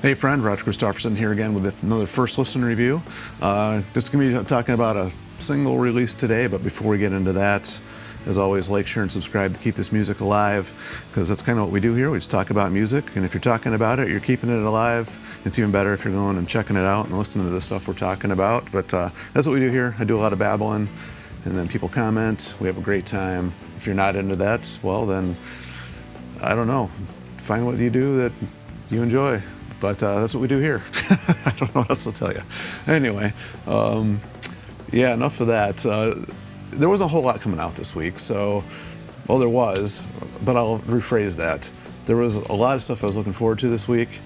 Hey friend, Roger Christopherson here again with another first listen review. Just going to be talking about a single release today, but before we get into that, as always, like, share, and subscribe to keep this music alive, because that's kind of what we do here. We just talk about music, and if you're talking about it, you're keeping it alive. It's even better if you're going and checking it out and listening to the stuff we're talking about. But that's what we do here. I do a lot of babbling, and then people comment. We have a great time. If you're not into that, well then, I don't know. Find what you do that you enjoy. But that's what we do here. I don't know what else to tell you. Anyway, yeah, enough of that. There wasn't a whole lot coming out this week, so, well, there was, but I'll rephrase that. There was a lot of stuff I was looking forward to this week,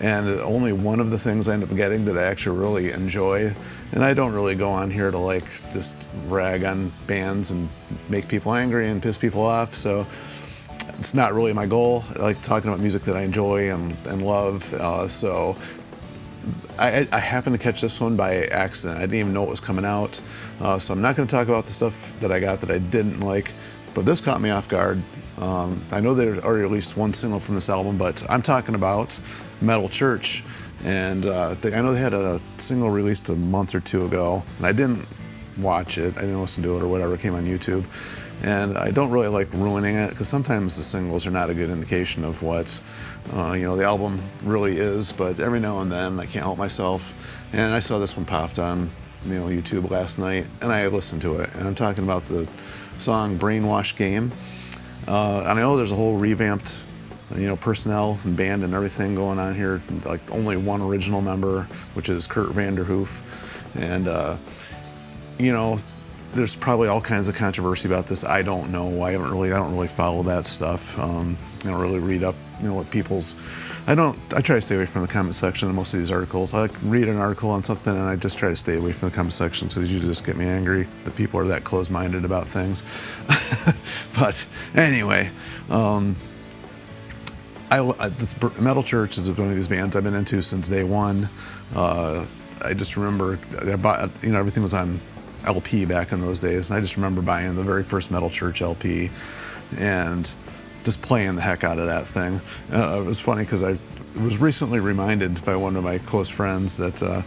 and only one of the things I ended up getting that I actually really enjoy. And I don't really go on here to like just rag on bands and make people angry and piss people off, so it's not really my goal. I like talking about music that I enjoy and love. So I happened to catch this one by accident. I didn't even know it was coming out. So I'm not going to talk about the stuff that I got that I didn't like, but this caught me off guard. I know they already released one single from this album, but I'm talking about Metal Church. And I know they had a single released a month or two ago, and I didn't watch it. I didn't listen to it or whatever. It came on YouTube. And I don't really like ruining it, because sometimes the singles are not a good indication of what the album really is. But every now and then I can't help myself, and I saw this one popped on YouTube last night, and I listened to it. And I'm talking about the song "Brainwash Game." And I know there's a whole revamped personnel and band and everything going on here. Like only one original member, which is Kurt Vanderhoof, and there's probably all kinds of controversy about this. I don't know. I don't really follow that stuff. I don't really read up, what people's. I try to stay away from the comment section in most of these articles. I read an article on something and I just try to stay away from the comment section, because they usually just get me angry that people are that close-minded about things. But anyway, this Metal Church is one of these bands I've been into since day one. I just remember I bought, everything was on LP back in those days, and I just remember buying the very first Metal Church LP and just playing the heck out of that thing. It was funny because I was recently reminded by one of my close friends that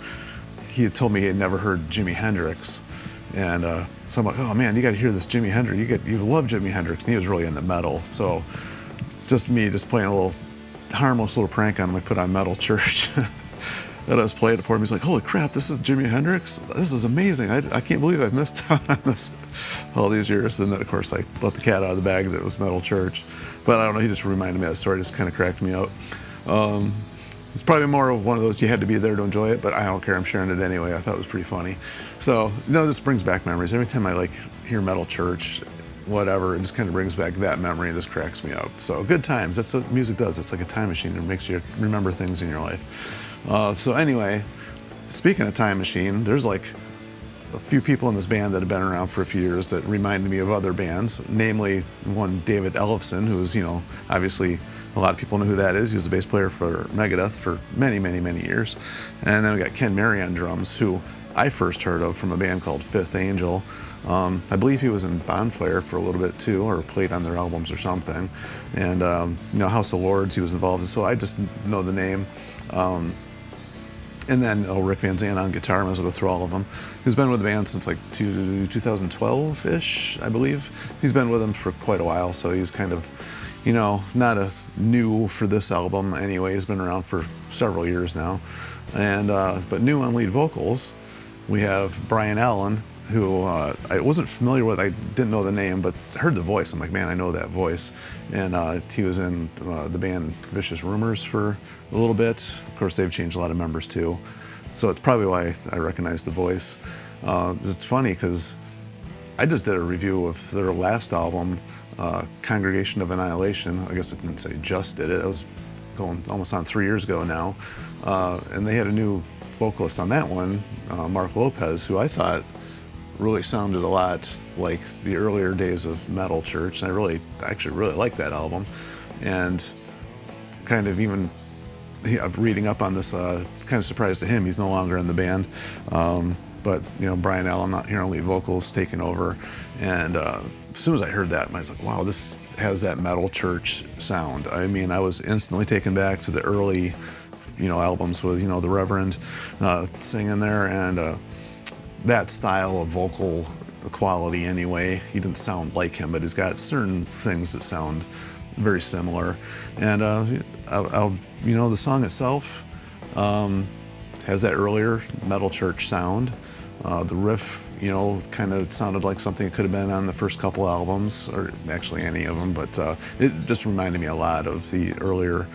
he had told me he had never heard Jimi Hendrix, and so I'm like, oh man, you got to hear this Jimi Hendrix. You love Jimi Hendrix, and he was really into metal. So just playing a little harmless little prank on him. I put on Metal Church. And I was playing it for him. He's like, holy crap, this is Jimi Hendrix? This is amazing. I can't believe I've missed out on this all these years. And then, of course, I let the cat out of the bag that it was Metal Church. But I don't know, he just reminded me of that story. It just kind of cracked me up. It's probably more of one of those you had to be there to enjoy it, but I don't care. I'm sharing it anyway. I thought it was pretty funny. So, this brings back memories. Every time I hear Metal Church, whatever, it just kind of brings back that memory and just cracks me up. So good times. That's what music does. It's like a time machine. It makes you remember things in your life. So anyway, speaking of time machine, there's like a few people in this band that have been around for a few years that reminded me of other bands, namely one David Ellefson, who's, obviously a lot of people know who that is. He was the bass player for Megadeth for many, many, many years. And then we got Ken Mary on drums, who I first heard of from a band called Fifth Angel. I believe he was in Bonfire for a little bit too, or played on their albums or something. And House of Lords he was involved in, so I just know the name. And then Rick Van Zandt on guitar. I might as well go through all of them. He's been with the band since like 2012-ish, I believe. He's been with them for quite a while, so he's kind of, not a new for this album anyway. He's been around for several years now. And but new on lead vocals, we have Brian Allen, who I wasn't familiar with. I didn't know the name, but heard the voice. I'm like, man, I know that voice. And he was in the band Vicious Rumors for a little bit. Of course, they've changed a lot of members too. So it's probably why I recognize the voice. It's funny because I just did a review of their last album, Congregation of Annihilation. I guess I didn't say just did it. That was going almost on 3 years ago now. And they had a new vocalist on that one, Mark Lopez, who I thought really sounded a lot like the earlier days of Metal Church, and I actually really liked that album. And kind of even reading up on this, kind of surprised to him. He's no longer in the band, but Brian Allen not here on lead vocals, taking over. And as soon as I heard that, I was like, wow, this has that Metal Church sound. I mean, I was instantly taken back to the early albums with, the Reverend singing there, and that style of vocal quality anyway. He didn't sound like him, but he's got certain things that sound very similar. And the song itself has that earlier Metal Church sound. The riff, kind of sounded like something that could have been on the first couple albums, or actually any of them, but it just reminded me a lot of the earlier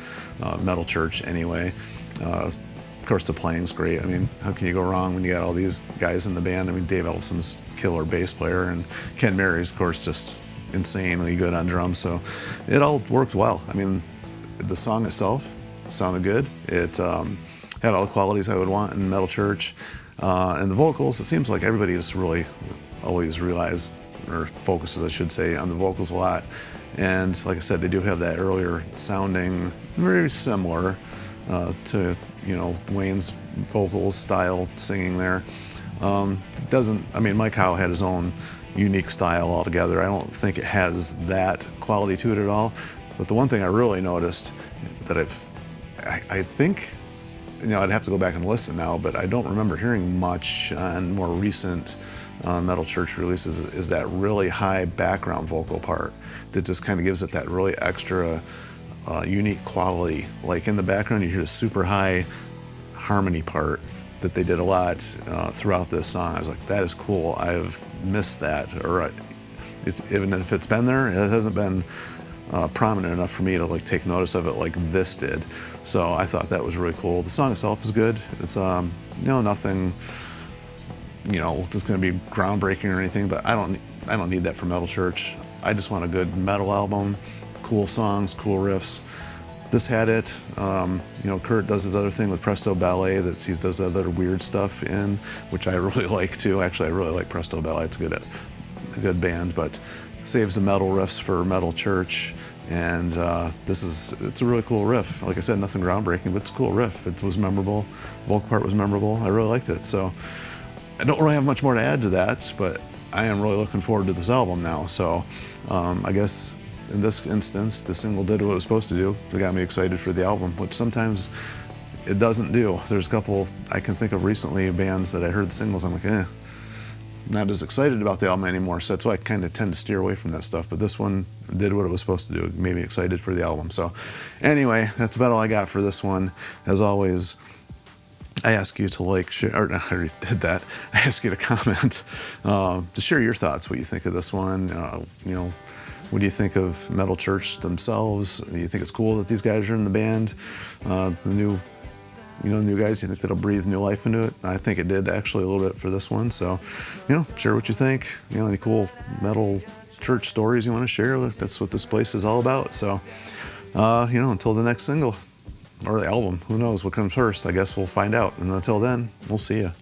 Metal Church anyway. Of course, the playing's great. I mean, how can you go wrong when you got all these guys in the band? I mean, Dave Ellefson's killer bass player, and Ken Mary's, of course, just insanely good on drums, so it all worked well. I mean, the song itself sounded good. It had all the qualities I would want in Metal Church. And the vocals, it seems like everybody just really always realized, or focuses, I should say, on the vocals a lot. And like I said, they do have that earlier sounding, very similar to, Wayne's vocals style singing there. Mike Howe had his own unique style altogether. I don't think it has that quality to it at all. But the one thing I really noticed that I think, I'd have to go back and listen now, but I don't remember hearing much on more recent Metal Church releases, is that really high background vocal part that just kind of gives it that really extra unique quality. Like in the background, you hear the super high harmony part that they did a lot throughout this song. I was like, that is cool. I've missed that. Or even if it's been there, it hasn't been prominent enough for me to take notice of it like this did. So I thought that was really cool. The song itself is good. It's nothing just going to be groundbreaking or anything, but I don't need that for Metal Church. I just want a good metal album, cool songs, cool riffs. This had it. Kurt does his other thing with Presto Ballet that he does that other weird stuff in, which I really like too. Actually, I really like Presto Ballet. It's a good band, but saves the metal riffs for Metal Church. And it's a really cool riff. Like I said, nothing groundbreaking, but it's a cool riff. It was memorable. Vocal part was memorable. I really liked it. So I don't really have much more to add to that, but I am really looking forward to this album now. So I guess in this instance, the single did what it was supposed to do. It got me excited for the album, which sometimes it doesn't do. There's a couple I can think of recently, bands that I heard the singles, I'm like, not as excited about the album anymore. So that's why I kind of tend to steer away from that stuff. But this one did what it was supposed to do. It made me excited for the album. So anyway, that's about all I got for this one. As always, I ask you to share, or I already did that. I ask you to comment, to share your thoughts, what you think of this one. What do you think of Metal Church themselves? Do you think it's cool that these guys are in the band? The new guys, you think that'll breathe new life into it? I think it did actually a little bit for this one. So, share what you think. Any cool Metal Church stories you want to share? That's what this place is all about. So, until the next single or the album, who knows what comes first? I guess we'll find out. And until then, we'll see you.